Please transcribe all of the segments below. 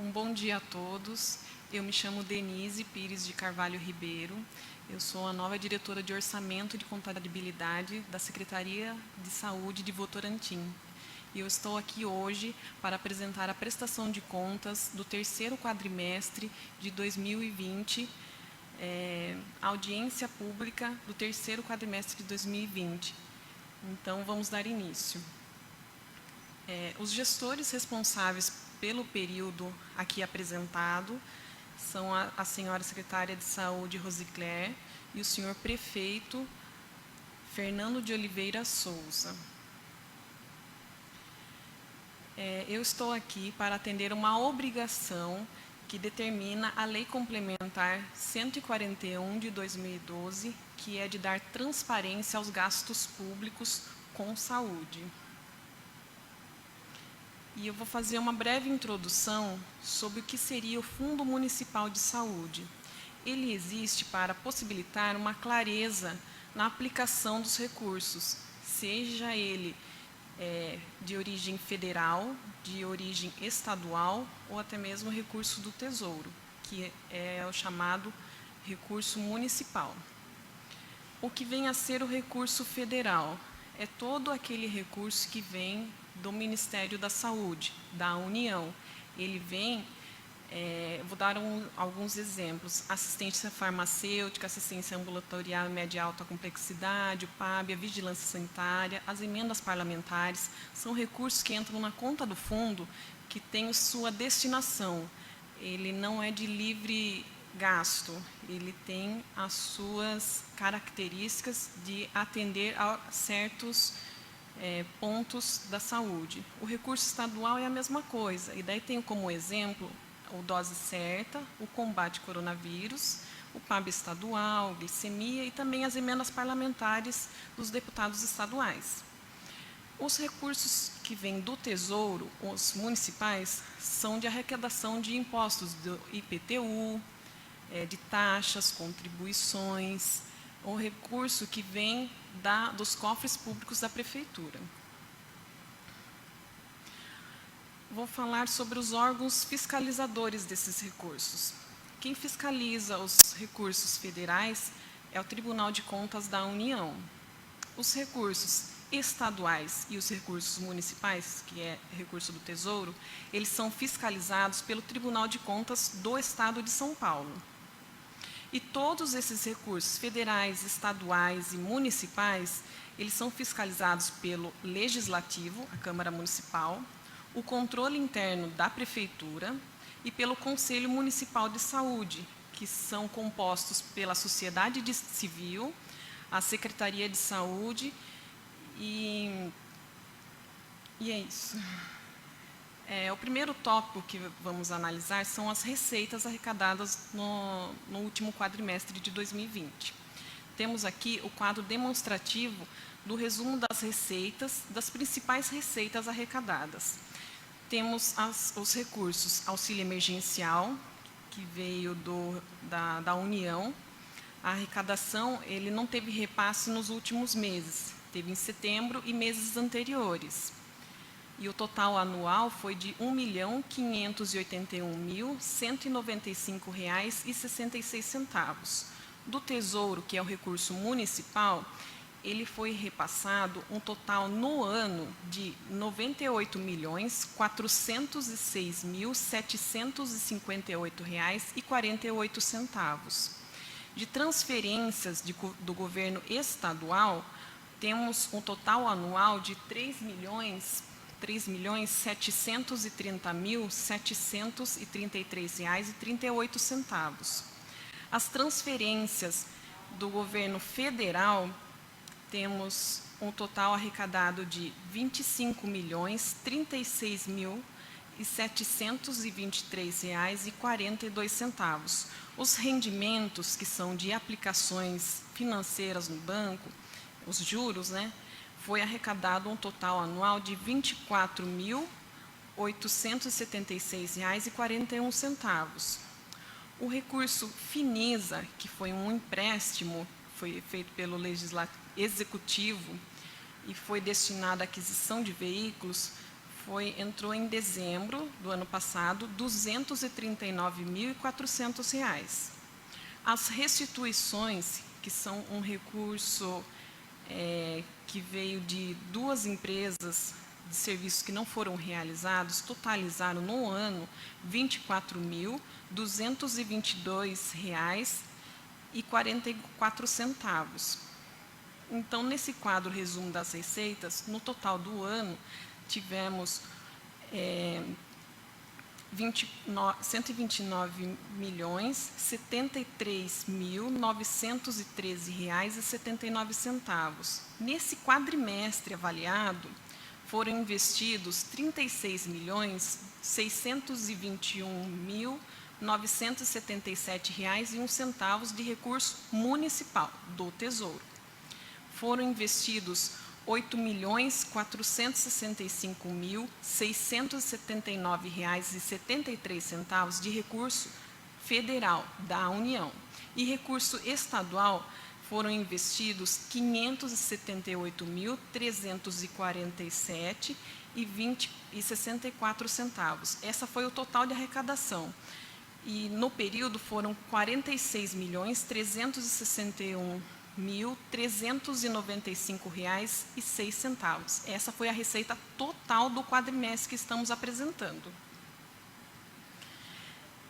Um bom dia a todos. Eu me chamo Denise Pires de Carvalho Ribeiro. Eu sou a nova diretora de Orçamento e de Contabilidade da Secretaria de Saúde de Votorantim. E eu estou aqui hoje para apresentar a prestação de contas do terceiro quadrimestre de 2020, audiência pública do terceiro quadrimestre de 2020. Então, vamos dar início. Os gestores responsáveis pelo período aqui apresentado são a senhora secretária de Saúde, Rosicler, e o senhor prefeito, Fernando de Oliveira Souza. Eu estou aqui para atender uma obrigação que determina a Lei Complementar 141 de 2012, que é de dar transparência aos gastos públicos com saúde. E eu vou fazer uma breve introdução sobre o que seria o Fundo Municipal de Saúde. Ele existe para possibilitar uma clareza na aplicação dos recursos, seja ele de origem federal, de origem estadual ou até mesmo recurso do Tesouro, que é o chamado recurso municipal. O que vem a ser o recurso federal? É todo aquele recurso que vem do Ministério da Saúde, da União. Ele vem, vou dar alguns exemplos: assistência farmacêutica, assistência ambulatorial média e alta complexidade, o PAB, a vigilância sanitária, as emendas parlamentares, são recursos que entram na conta do fundo, que tem sua destinação. Ele não é de livre gasto, ele tem as suas características de atender a certos pontos da saúde. O recurso estadual é a mesma coisa, e daí tenho como exemplo o Dose Certa, o combate ao coronavírus, o PAB estadual, glicemia e também as emendas parlamentares dos deputados estaduais. Os recursos que vêm do Tesouro, os municipais, são de arrecadação de impostos do IPTU, de taxas, contribuições, o recurso que vem dos cofres públicos da Prefeitura. Vou falar sobre os órgãos fiscalizadores desses recursos. Quem fiscaliza os recursos federais é o Tribunal de Contas da União. Os recursos estaduais e os recursos municipais, que é recurso do Tesouro, eles são fiscalizados pelo Tribunal de Contas do Estado de São Paulo. E todos esses recursos federais, estaduais e municipais, eles são fiscalizados pelo Legislativo, a Câmara Municipal, o controle interno da Prefeitura e pelo Conselho Municipal de Saúde, que são compostos pela sociedade civil, a Secretaria de Saúde e é isso. O primeiro tópico que vamos analisar são as receitas arrecadadas no último quadrimestre de 2020. Temos aqui o quadro demonstrativo do resumo das receitas, das principais receitas arrecadadas. Temos os recursos auxílio emergencial, que veio da União. A arrecadação ele não teve repasse nos últimos meses, teve em setembro e meses anteriores. E o total anual foi de R$ 1.581.195,66. Do Tesouro, que é o recurso municipal, ele foi repassado um total no ano de R$ 98.406.758,48. De transferências do governo estadual, temos um total anual de R$ 3.730.733,38. As transferências do governo federal, temos um total arrecadado de R$ 25.036.723,42. Os rendimentos, que são de aplicações financeiras no banco, os juros, foi arrecadado um total anual de R$ 24.876,41. O recurso Finisa, que foi um empréstimo, foi feito pelo Executivo e foi destinado à aquisição de veículos, entrou em dezembro do ano passado, R$ 239.400. As restituições, que são um recurso que veio de 2 empresas de serviços que não foram realizados, totalizaram no ano R$ 24.222,44. Então, nesse quadro resumo das receitas, no total do ano, tivemos R$ 129.073.913,79. Nesse quadrimestre avaliado, foram investidos R$ 36.621.977,01 de recurso municipal do Tesouro. Foram investidos R$ 8.465.679,73 de recurso federal da União. E recurso estadual foram investidos R$ 578.347,64. Essa foi o total de arrecadação. E no período foram R$ 46.361.395,06. Essa foi a receita total do quadrimestre que estamos apresentando.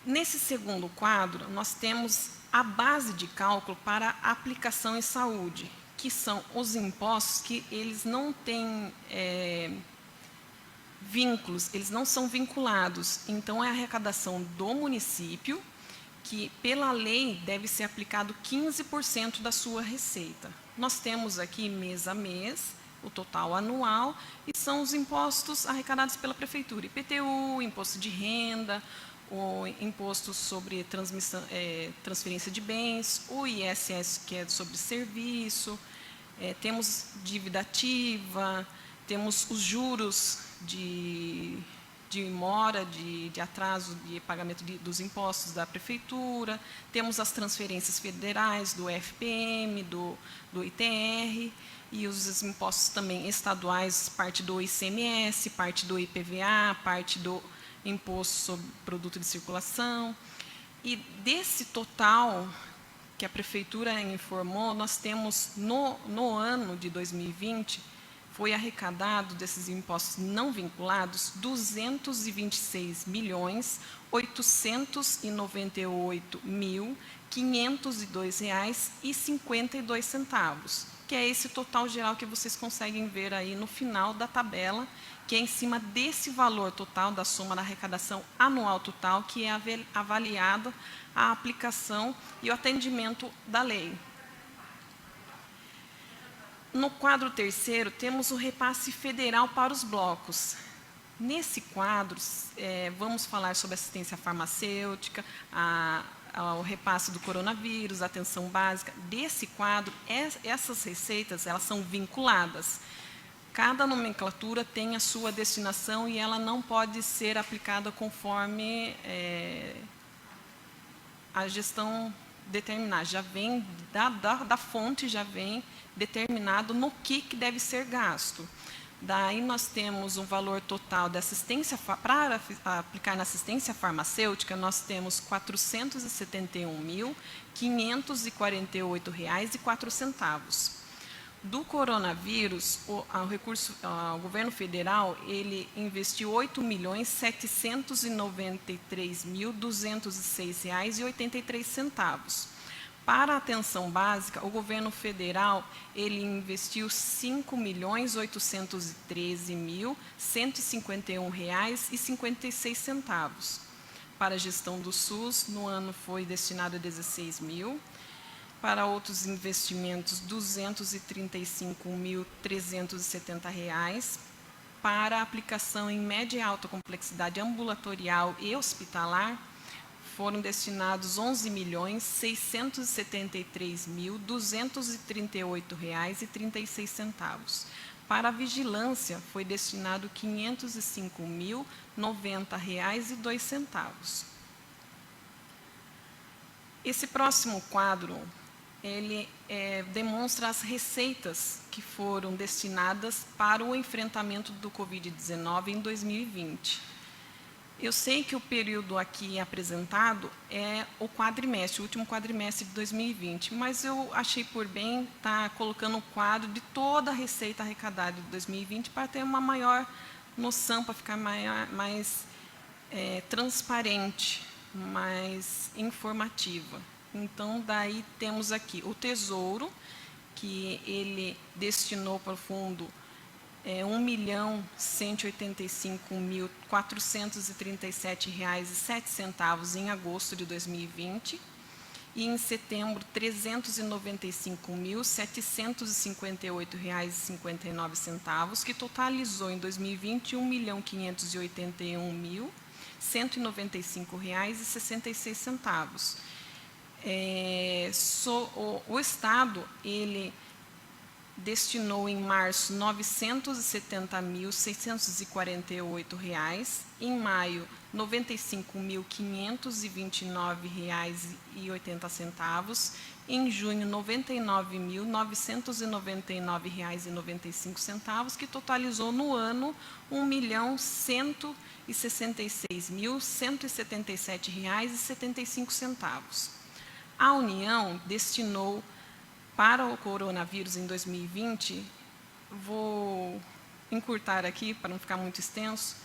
Nesse segundo quadro, nós temos a base de cálculo para aplicação em saúde, que são os impostos que eles não têm vínculos, eles não são vinculados. Então, é a arrecadação do município, que, pela lei, deve ser aplicado 15% da sua receita. Nós temos aqui, mês a mês, o total anual, e são os impostos arrecadados pela Prefeitura. IPTU, imposto de renda, o imposto sobre transferência de bens, o ISS, que é sobre serviço, temos dívida ativa, temos os juros de mora, de atraso de pagamento dos impostos da Prefeitura, temos as transferências federais do FPM, do ITR, e os impostos também estaduais, parte do ICMS, parte do IPVA, parte do imposto sobre produto de circulação. E desse total que a Prefeitura informou, nós temos, no ano de 2020, foi arrecadado desses impostos não vinculados R$ 226.898.502,52, que é esse total geral que vocês conseguem ver aí no final da tabela, que é em cima desse valor total da soma da arrecadação anual total, que é avaliada a aplicação e o atendimento da lei. No quadro terceiro, temos o repasse federal para os blocos. Nesse quadro, vamos falar sobre assistência farmacêutica, o repasse do coronavírus, a atenção básica. Desse quadro, essas receitas, elas são vinculadas. Cada nomenclatura tem a sua destinação e ela não pode ser aplicada conforme a gestão determinar. Já vem da fonte, já vem determinado no que deve ser gasto. Daí nós temos um valor total da assistência, para aplicar na assistência farmacêutica, nós temos R$ 471.548,04. Do coronavírus, o governo federal, ele investiu R$ 8.793.206,83. Para a atenção básica, o governo federal, ele investiu R$ 5.813.151,56. Para a gestão do SUS, no ano foi destinado a R$ 16.000. Para outros investimentos, R$ 235.370. Para a aplicação em média e alta complexidade ambulatorial e hospitalar, foram destinados R$ 11.633.238,36. Para a vigilância, foi destinado R$ 505.090,02. Esse próximo quadro ele demonstra as receitas que foram destinadas para o enfrentamento do Covid-19 em 2020. Eu sei que o período aqui apresentado é o quadrimestre, o último quadrimestre de 2020, mas eu achei por bem estar colocando o quadro de toda a receita arrecadada de 2020 para ter uma maior noção, para ficar mais transparente, mais informativa. Então, daí temos aqui o Tesouro, que ele destinou para o fundo R$ 1.185.437,07 em agosto de 2020, e em setembro R$ 395.758,59, que totalizou em 2020 R$ 1.581.195,66. O Estado, ele destinou em março R$ 970.648, em maio R$ 95.529,80, em junho R$ 99.999,95, que totalizou no ano R$ 1.166.177,75. A União destinou para o coronavírus em 2020, vou encurtar aqui para não ficar muito extenso,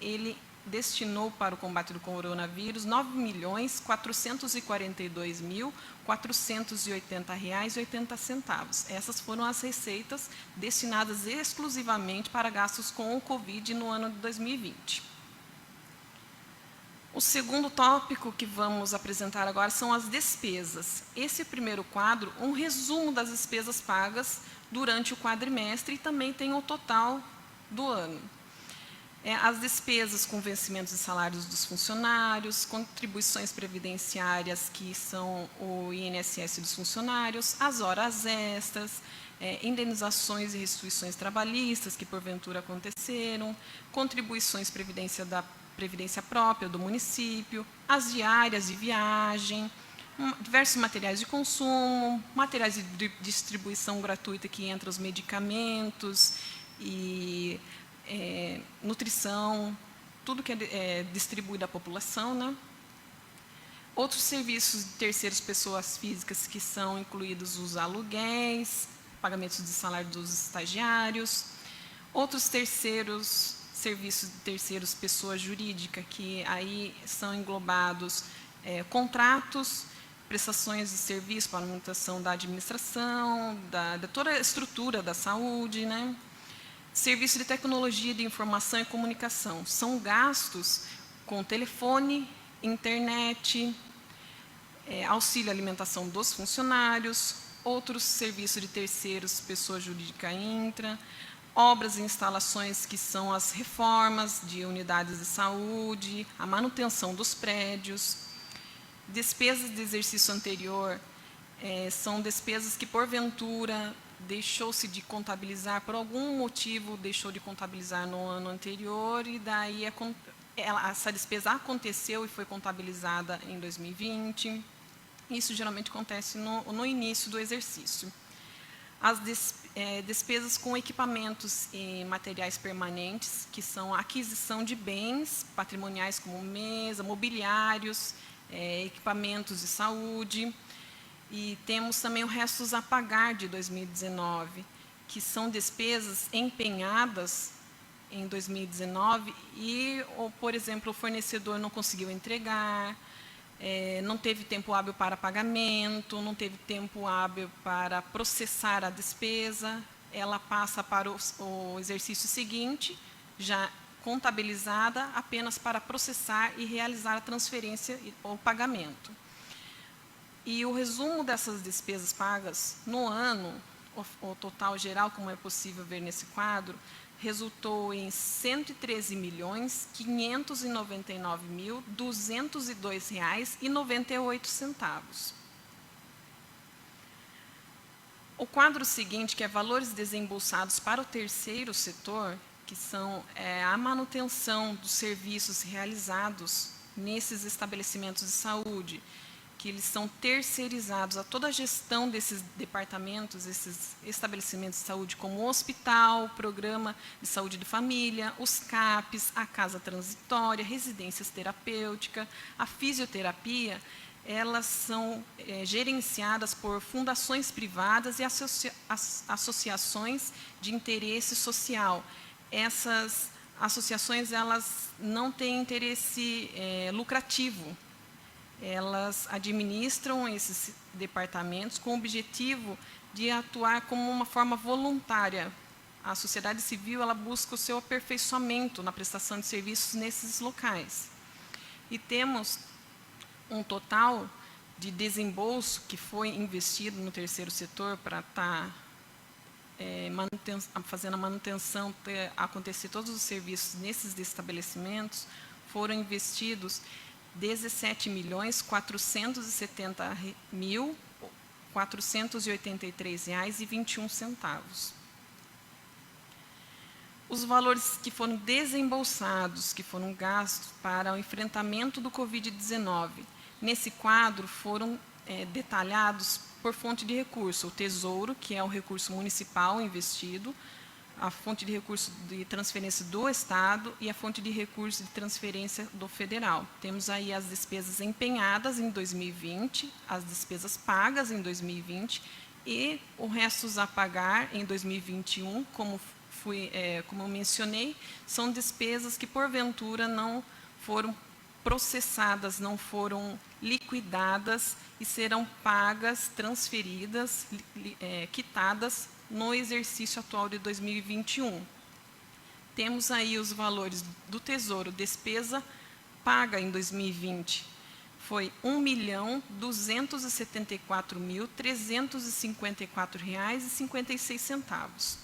ele destinou para o combate do coronavírus R$ 9.442.480,80. Essas foram as receitas destinadas exclusivamente para gastos com o Covid no ano de 2020. O segundo tópico que vamos apresentar agora são as despesas. Esse primeiro quadro, um resumo das despesas pagas durante o quadrimestre, e também tem o total do ano. As despesas com vencimentos de salários dos funcionários, contribuições previdenciárias, que são o INSS dos funcionários, as horas extras, indenizações e restituições trabalhistas que porventura aconteceram, contribuições previdência própria do município, as diárias de viagem, diversos materiais de consumo, materiais de distribuição gratuita, que entra os medicamentos e nutrição, tudo que é distribuído à população, né? Outros serviços de terceiros, pessoas físicas, que são incluídos os aluguéis, pagamentos de salário dos estagiários, outros terceiros, serviços de terceiros, pessoa jurídica, que aí são englobados contratos, prestações de serviço para a manutenção da administração, de toda a estrutura da saúde, né? Serviço de tecnologia de informação e comunicação, são gastos com telefone, internet, auxílio à alimentação dos funcionários, outros serviços de terceiros, pessoa jurídica intra, obras e instalações, que são as reformas de unidades de saúde, a manutenção dos prédios. Despesas de exercício anterior são despesas que, porventura, deixou-se de contabilizar, por algum motivo deixou de contabilizar no ano anterior, e daí essa despesa aconteceu e foi contabilizada em 2020. Isso geralmente acontece no início do exercício. As despesas com equipamentos e materiais permanentes, que são a aquisição de bens patrimoniais como mesa, mobiliários, equipamentos de saúde. E temos também os restos a pagar de 2019, que são despesas empenhadas em 2019 e, por exemplo, o fornecedor não conseguiu entregar, não teve tempo hábil para pagamento, não teve tempo hábil para processar a despesa, ela passa para o exercício seguinte, já contabilizada, apenas para processar e realizar a transferência ou pagamento. E o resumo dessas despesas pagas no ano, o total geral, como é possível ver nesse quadro, resultou em R$ 113.599.202,98. O quadro seguinte, que é valores desembolsados para o terceiro setor, que são a manutenção dos serviços realizados nesses estabelecimentos de saúde, que eles são terceirizados a toda a gestão desses departamentos, esses estabelecimentos de saúde, como o hospital, o programa de saúde de família, os CAPs, a casa transitória, residências terapêuticas, a fisioterapia, elas são gerenciadas por fundações privadas e associações de interesse social. Essas associações, elas não têm interesse lucrativo. Elas administram esses departamentos com o objetivo de atuar como uma forma voluntária. A sociedade civil, ela busca o seu aperfeiçoamento na prestação de serviços nesses locais. E temos um total de desembolso que foi investido no terceiro setor para estar fazendo a manutenção, acontecer todos os serviços nesses estabelecimentos, foram investidos R$17.470.483,21. Os valores que foram desembolsados, que foram gastos para o enfrentamento do Covid-19, nesse quadro foram detalhados por fonte de recurso. O Tesouro, que é o recurso municipal investido, a fonte de recurso de transferência do Estado e a fonte de recurso de transferência do Federal. Temos aí as despesas empenhadas em 2020, as despesas pagas em 2020 e o resto a pagar em 2021, como eu mencionei, são despesas que, porventura, não foram processadas, não foram liquidadas e serão pagas, transferidas, quitadas no exercício atual de 2021. Temos aí os valores do Tesouro, despesa paga em 2020, foi R$ 1.274.354,56.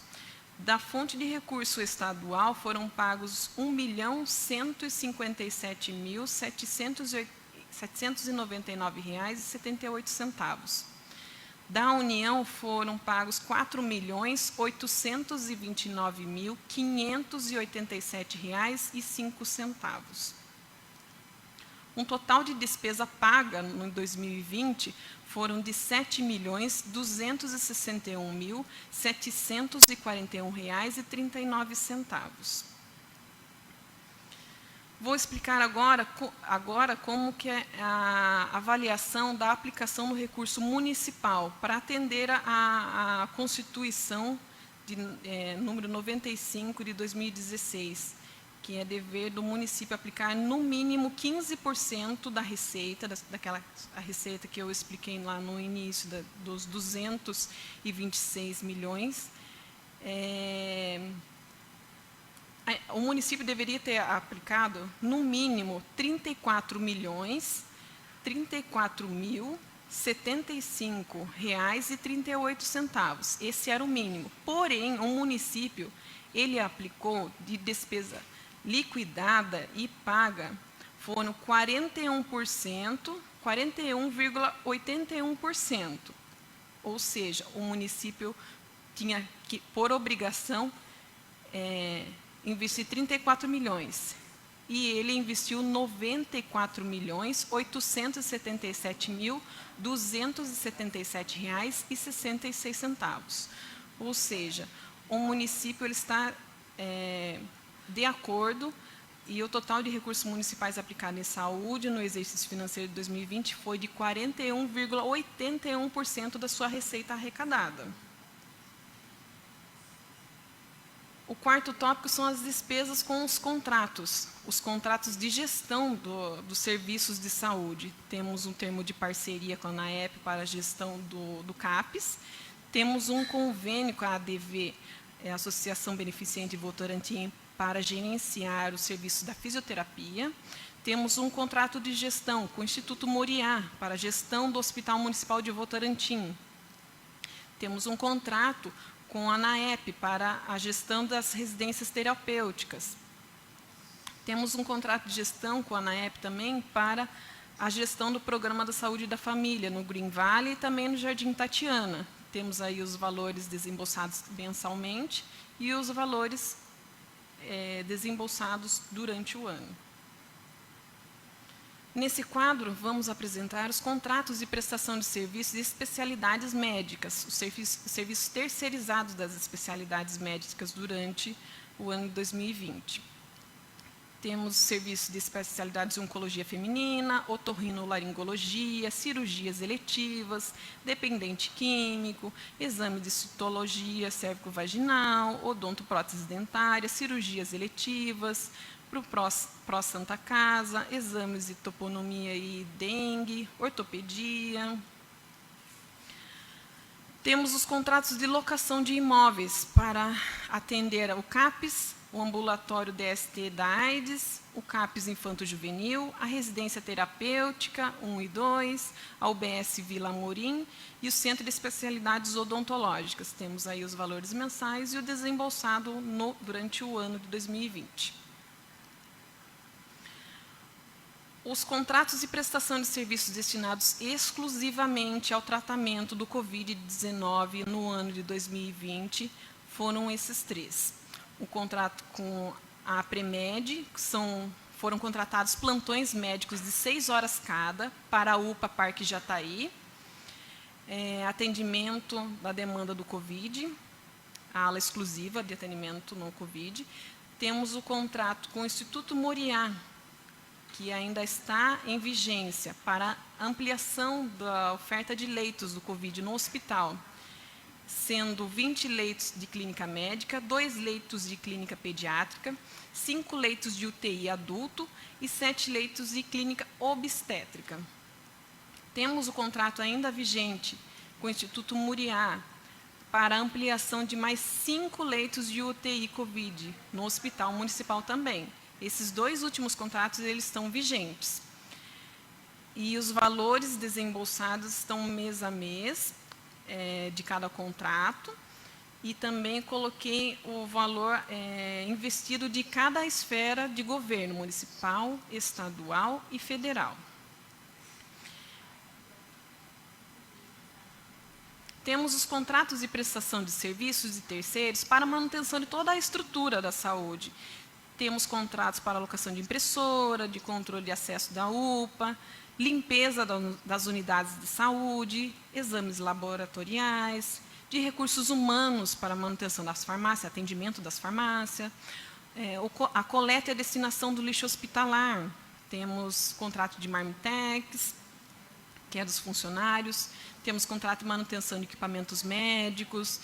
Da fonte de recurso estadual foram pagos R$ 1.157.799,78. Da União foram pagos R$ 4.829.587,05. Um total de despesa paga em 2020 foram de R$ 7.261.741,39. Vou explicar agora como que é a avaliação da aplicação do recurso municipal para atender a Constituição número 95 de 2016, que é dever do município aplicar no mínimo 15% da receita, a receita que eu expliquei lá no início, dos 226 milhões. O município deveria ter aplicado, no mínimo, R$ 34.075,38. Esse era o mínimo. Porém, o município, ele aplicou de despesa liquidada e paga, foram 41,81%. Ou seja, o município tinha que, por obrigação, investir 34 milhões. E ele investiu R$ 94.877.277,66. Ou seja, o município ele está de acordo, e o total de recursos municipais aplicados em saúde no exercício financeiro de 2020 foi de 41,81% da sua receita arrecadada. O quarto tópico são as despesas com os contratos de gestão dos serviços de saúde. Temos um termo de parceria com a ANAEP para a gestão do CAPES, temos um convênio com a ADV, a Associação Beneficente de Votorantim, para gerenciar os serviços da fisioterapia. Temos um contrato de gestão com o Instituto Moriá, para a gestão do Hospital Municipal de Votorantim. Temos um contrato com a ANAEP para a gestão das residências terapêuticas. Temos um contrato de gestão com a ANAEP também para a gestão do Programa da Saúde da Família, no Green Valley e também no Jardim Tatiana. Temos aí os valores desembolsados mensalmente e os valores desembolsados durante o ano. Nesse quadro, vamos apresentar os contratos de prestação de serviços e especialidades médicas, os serviços terceirizados das especialidades médicas durante o ano de 2020. Temos serviços de especialidades de oncologia feminina, otorrinolaringologia, cirurgias eletivas, dependente químico, exame de citologia cérvico-vaginal, odontoprótese dentária, cirurgias eletivas, para o pró-Santa Casa, exames de toponomia e dengue, ortopedia. Temos os contratos de locação de imóveis para atender o CAPES, o ambulatório DST da AIDS, o CAPES Infanto-Juvenil, a residência terapêutica 1 e 2, a UBS Vila Amorim e o Centro de Especialidades Odontológicas. Temos aí os valores mensais e o desembolsado durante o ano de 2020. Os contratos de prestação de serviços destinados exclusivamente ao tratamento do Covid-19 no ano de 2020 foram esses 3. O contrato com a Premed, foram contratados plantões médicos de 6 horas cada para a UPA Parque Jataí, atendimento da demanda do Covid, a ala exclusiva de atendimento no Covid. Temos o contrato com o Instituto Moriá, que ainda está em vigência para ampliação da oferta de leitos do Covid no hospital, sendo 20 leitos de clínica médica, 2 leitos de clínica pediátrica, 5 leitos de UTI adulto e 7 leitos de clínica obstétrica. Temos o contrato ainda vigente com o Instituto Muriá para ampliação de mais 5 leitos de UTI Covid no Hospital Municipal também. Esses 2 últimos contratos eles estão vigentes. E os valores desembolsados estão mês a mês, de cada contrato, e também coloquei o valor investido de cada esfera de governo, municipal, estadual e federal. Temos os contratos de prestação de serviços de terceiros para manutenção de toda a estrutura da saúde. Temos contratos para alocação de impressora, de controle de acesso da UPA, limpeza das unidades de saúde, exames laboratoriais, de recursos humanos para manutenção das farmácias, atendimento das farmácias, a coleta e a destinação do lixo hospitalar. Temos contrato de Marmitex, que é dos funcionários, temos contrato de manutenção de equipamentos médicos,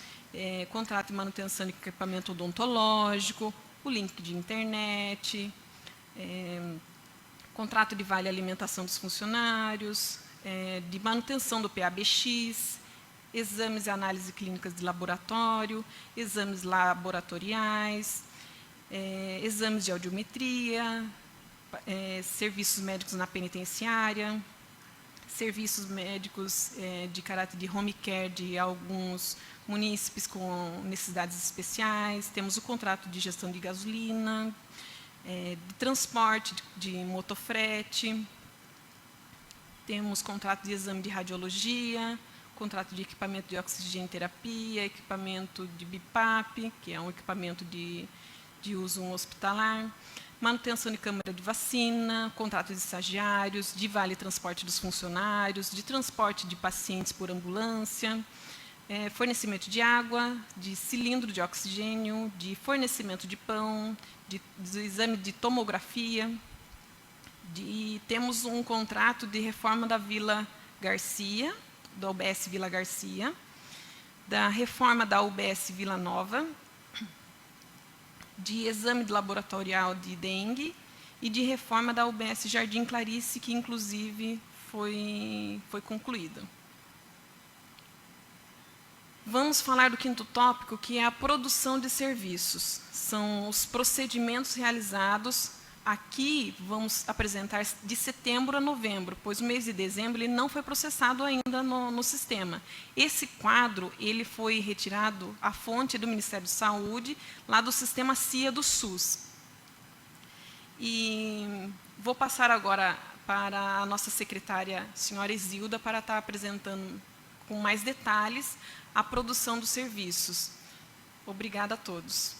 contrato de manutenção de equipamento odontológico, o link de internet, contrato de vale alimentação dos funcionários, de manutenção do PABX, exames e análises clínicas de laboratório, exames laboratoriais, exames de audiometria, serviços médicos na penitenciária, serviços médicos de caráter de home care de alguns munícipes com necessidades especiais, temos o contrato de gestão de gasolina, de transporte de motofrete, temos contrato de exame de radiologia, contrato de equipamento de oxigenoterapia, equipamento de BIPAP, que é um equipamento de uso hospitalar, manutenção de câmara de vacina, contrato de estagiários, de vale transporte dos funcionários, de transporte de pacientes por ambulância, fornecimento de água, de cilindro de oxigênio, de fornecimento de pão, de exame de tomografia. Temos um contrato de reforma da Vila Garcia, da UBS Vila Garcia, da reforma da UBS Vila Nova, de exame de laboratorial de dengue e de reforma da UBS Jardim Clarice, que inclusive foi concluída. Vamos falar do 5º tópico, que é a produção de serviços. São os procedimentos realizados. Aqui vamos apresentar de setembro a novembro, pois o mês de dezembro ele não foi processado ainda no sistema. Esse quadro ele foi retirado, a fonte do Ministério da Saúde, lá do sistema CIA do SUS. E vou passar agora para a nossa secretária, senhora Isilda, para estar apresentando com mais detalhes a produção dos serviços. Obrigada a todos.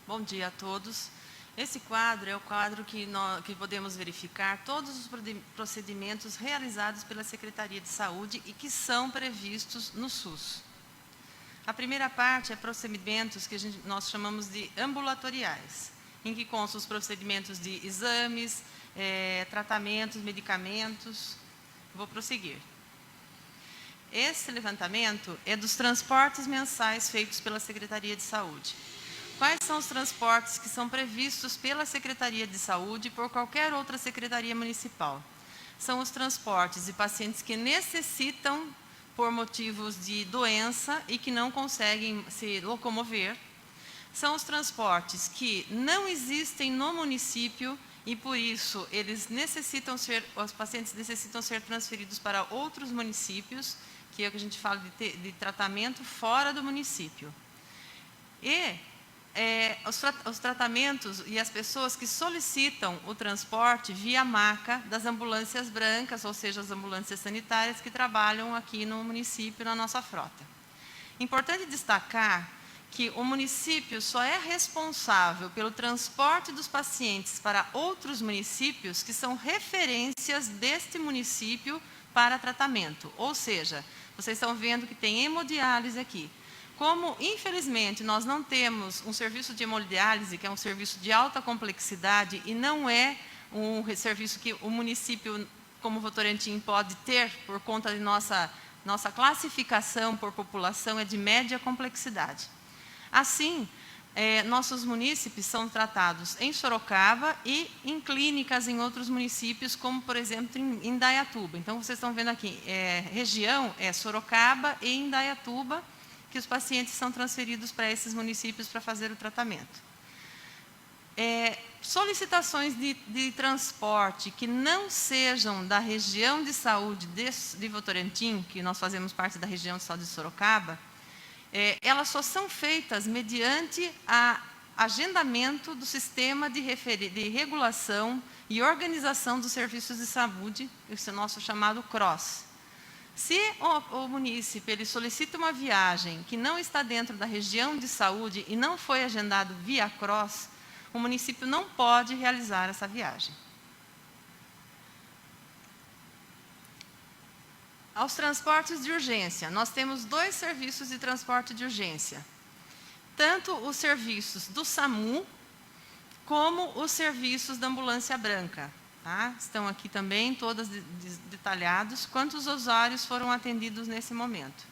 Bom dia a todos. Esse quadro é o quadro que podemos verificar todos os procedimentos realizados pela Secretaria de Saúde e que são previstos no SUS. A primeira parte é procedimentos que nós chamamos de ambulatoriais, em que constam os procedimentos de exames, tratamentos, medicamentos. Vou prosseguir. Esse levantamento é dos transportes mensais feitos pela Secretaria de Saúde. Quais são os transportes que são previstos pela Secretaria de Saúde e por qualquer outra secretaria municipal? São os transportes de pacientes que necessitam por motivos de doença e que não conseguem se locomover. São os transportes que não existem no município e, por isso, os pacientes necessitam ser transferidos para outros municípios, que é o que a gente fala de tratamento fora do município. E os tratamentos e as pessoas que solicitam o transporte via maca das ambulâncias brancas, ou seja, as ambulâncias sanitárias que trabalham aqui no município, na nossa frota. Importante destacar que o município só é responsável pelo transporte dos pacientes para outros municípios que são referências deste município para tratamento. Ou seja, vocês estão vendo que tem hemodiálise aqui. Como, infelizmente, nós não temos um serviço de hemodiálise, que é um serviço de alta complexidade, e não é um serviço que o município, como Votorantim, pode ter, por conta de nossa classificação por população, é de média complexidade. Assim, nossos munícipes são tratados em Sorocaba e em clínicas em outros municípios, como, por exemplo, em Indaiatuba. Então, vocês estão vendo aqui, região é Sorocaba e Indaiatuba, que os pacientes são transferidos para esses municípios para fazer o tratamento. Solicitações de transporte que não sejam da região de saúde de Votorantim, que nós fazemos parte da região de saúde de Sorocaba, elas só são feitas mediante agendamento do sistema de regulação e organização dos serviços de saúde, esse nosso chamado CROSS. Se o munícipe ele solicita uma viagem que não está dentro da região de saúde e não foi agendado via CROSS, o município não pode realizar essa viagem. Aos transportes de urgência, nós temos 2 serviços de transporte de urgência. Tanto os serviços do SAMU, como os serviços da ambulância branca. Tá? Estão aqui também, todos detalhados, quantos usuários foram atendidos nesse momento.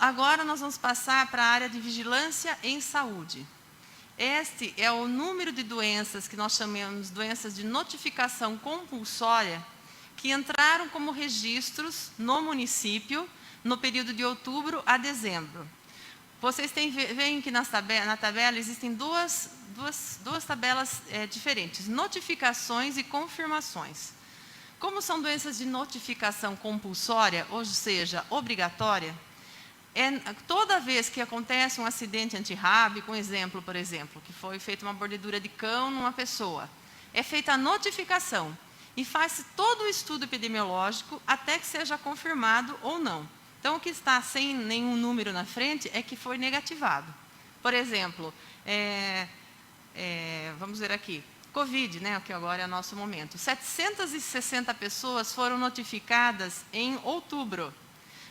Agora nós vamos passar para a área de vigilância em saúde. Este é o número de doenças que nós chamamos de doenças de notificação compulsória, que entraram como registros no município no período de outubro a dezembro. Vocês veem que na tabela existem duas tabelas diferentes, notificações e confirmações. Como são doenças de notificação compulsória, ou seja, obrigatória, toda vez que acontece um acidente antirrábico, um exemplo, por exemplo, que foi feita uma mordedura de cão numa pessoa, é feita a notificação e faz-se todo o estudo epidemiológico até que seja confirmado ou não. Então, o que está sem nenhum número na frente é que foi negativado. Por exemplo, vamos ver aqui, Covid, né, que agora é o nosso momento. 760 pessoas foram notificadas em outubro,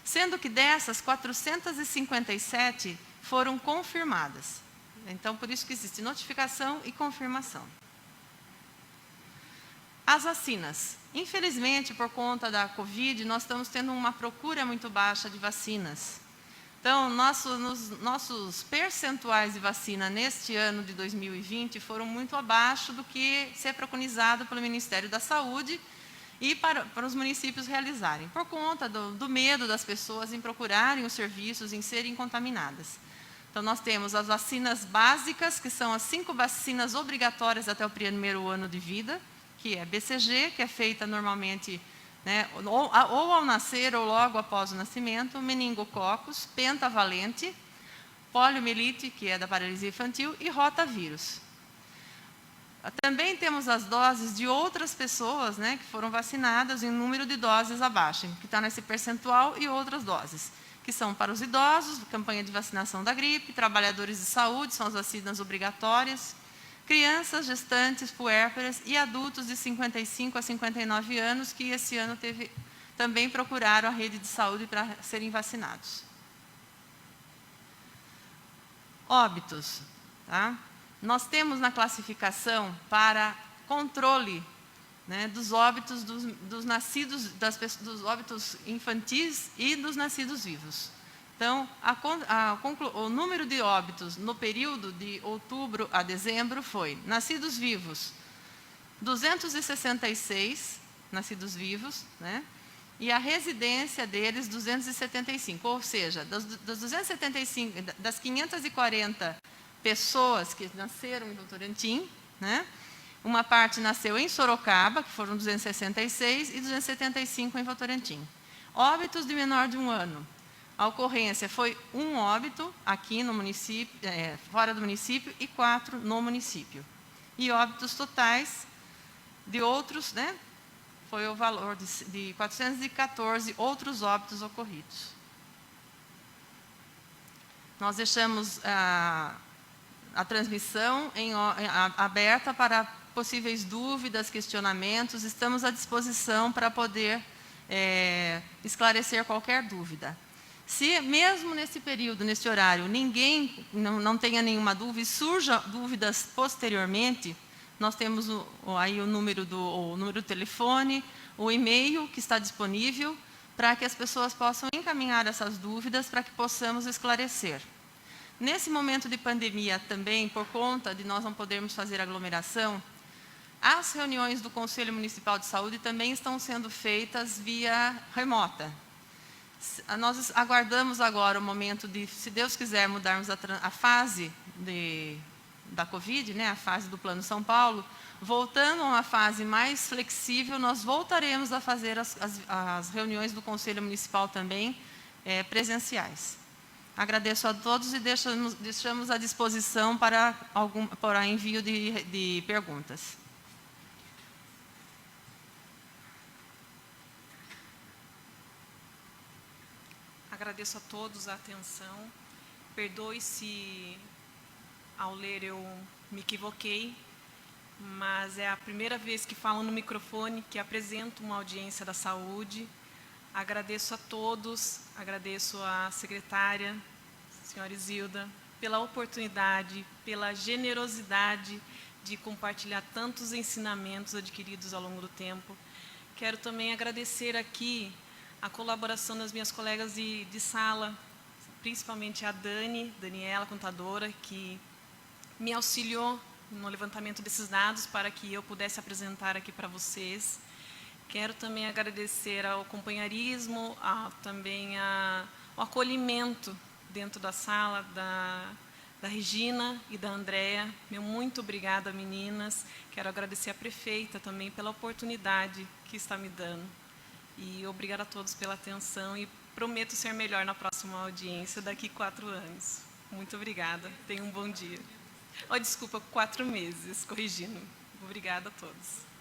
sendo que dessas, 457 foram confirmadas. Então, por isso que existe notificação e confirmação. As vacinas. Infelizmente, por conta da Covid, nós estamos tendo uma procura muito baixa de vacinas. Então, nossos percentuais de vacina neste ano de 2020 foram muito abaixo do que se é preconizado pelo Ministério da Saúde e para os municípios realizarem, por conta do medo das pessoas em procurarem os serviços, em serem contaminadas. Então, nós temos as vacinas básicas, que são as 5 vacinas obrigatórias até o primeiro ano de vida, que é BCG, que é feita normalmente, né, ou ao nascer ou logo após o nascimento, meningococos, pentavalente, poliomielite, que é da paralisia infantil, e rotavírus. Também temos as doses de outras pessoas, né, que foram vacinadas em número de doses abaixo, que está nesse percentual, e outras doses. que são para os idosos, campanha de vacinação da gripe, trabalhadores de saúde, são as vacinas obrigatórias, crianças, gestantes, puérperas e adultos de 55 a 59 anos, que esse ano também procuraram a rede de saúde para serem vacinados. Óbitos. Tá? Nós temos na classificação para controle, né, dos óbitos dos nascidos, dos óbitos infantis e dos nascidos vivos. Então, o número de óbitos no período de outubro a dezembro foi: nascidos vivos, 266 nascidos vivos, né? E a residência deles, 275. Ou seja, das 275, das 540 pessoas que nasceram em Votorantim, né? Uma parte nasceu em Sorocaba, que foram 266, e 275 em Votorantim. Óbitos de menor de 1 ano. A ocorrência foi 1 óbito aqui no município, fora do município, e 4 no município. E óbitos totais de outros, né, foi o valor de 414 outros óbitos ocorridos. Nós deixamos a transmissão aberta para possíveis dúvidas, questionamentos. Estamos à disposição para poder esclarecer qualquer dúvida. Se mesmo nesse período, nesse horário, ninguém não tenha nenhuma dúvida e surjam dúvidas posteriormente, nós temos aí o número do telefone, o e-mail que está disponível para que as pessoas possam encaminhar essas dúvidas para que possamos esclarecer. Nesse momento de pandemia também, por conta de nós não podermos fazer aglomeração, as reuniões do Conselho Municipal de Saúde também estão sendo feitas via remota. Nós aguardamos agora o momento de, se Deus quiser, mudarmos a fase da Covid, né, a fase do Plano São Paulo. Voltando a uma fase mais flexível, nós voltaremos a fazer as reuniões do Conselho Municipal também presenciais. Agradeço a todos e deixamos à disposição para envio de perguntas. Agradeço a todos a atenção. Perdoe se ao ler eu me equivoquei, mas é a primeira vez que falo no microfone, que apresento uma audiência da saúde. Agradeço a todos, agradeço à secretária, senhora Isilda, pela oportunidade, pela generosidade de compartilhar tantos ensinamentos adquiridos ao longo do tempo. Quero também agradecer aqui a colaboração das minhas colegas de sala, principalmente a Daniela, contadora, que me auxiliou no levantamento desses dados para que eu pudesse apresentar aqui para vocês. Quero também agradecer ao companheirismo, também ao acolhimento dentro da sala da Regina e da Andréa. Meu muito obrigada, meninas. Quero agradecer à prefeita também pela oportunidade que está me dando. E obrigada a todos pela atenção e prometo ser melhor na próxima audiência daqui 4 anos. Muito obrigada. Tenham um bom dia. Oh, desculpa, 4 meses, corrigindo. Obrigada a todos.